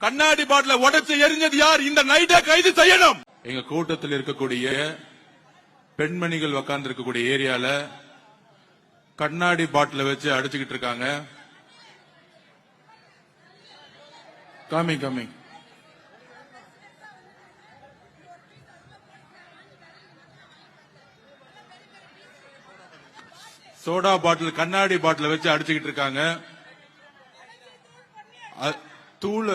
கண்ணாடி பாட்டில உடைச்சு எரிஞ்சது யார்? இந்த நைட்டை கைது செய்யணும். எங்க கூட்டத்தில் இருக்கக்கூடிய பெண்மணிகள் உட்கார்ந்து இருக்கக்கூடிய ஏரியால கண்ணாடி பாட்டில வச்சு அடிச்சுக்கிட்டு இருக்காங்க. கமிங் சோடா பாட்டில் கண்ணாடி பாட்டில வச்சு அடிச்சுக்கிட்டு இருக்காங்க. தூள்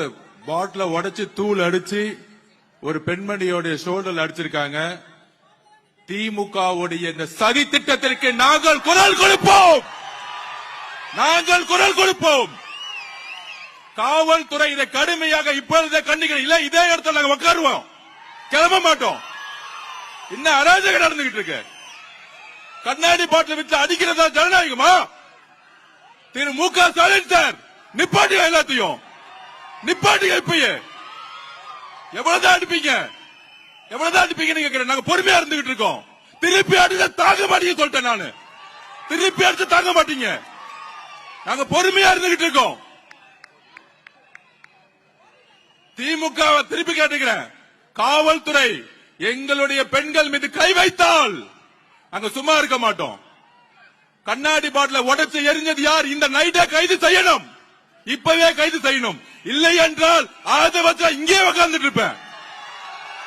பாட்டில உடைச்சு தூள் அடிச்சு ஒரு பெண்மணியோட ஷோல்டர்ல அடிச்சிருக்காங்க. திமுகவுடைய இந்த சதி திட்டத்திற்கு நாங்கள் குரல் கொடுப்போம். காவல்துறை இதை கடுமையாக இப்பொழுதே கண்டிக்கிறோம். இல்ல இதே இடத்துல நாங்க உட்காருவோம், கிளம்ப மாட்டோம். இன்னும் அராஜகம் நடந்துகிட்டு இருக்கு. கண்ணாடி பாட்டில் வச்சு அடிக்கிறதா ஜனநாயகமா? திரு மு.க. ஸ்டாலின் சார் நிப்பாட்டி, எல்லாத்தையும் நிப்பாட்டி. இப்பயே எவ்வளவுதான் அடிப்பீங்க நாங்க பொறுமையா இருந்துகிட்டு இருக்கோம். திருப்பி அடிச்சா தாங்க மாட்டீங்க சொல்லிட்டேன் நானு. திருப்பி அடிச்சு தாங்க மாட்டீங்க. நாங்க பொறுமையா இருந்துகிட்டு இருக்கோம். திமுக திருப்பி கேட்டுக்கிறேன், காவல்துறை எங்களுடைய பெண்கள் மீது கை வைத்தால் அங்க சும்மா இருக்க மாட்டோம். கண்ணாடி பாட்டில உடைச்சு எரிஞ்சது யார்? இந்த நைட்டை கைது செய்யணும். இப்பவே கைது செய்யணும். இல்லை என்றால் அதை வச்சா இங்கே உட்கார்ந்துட்டு இருப்பேன்.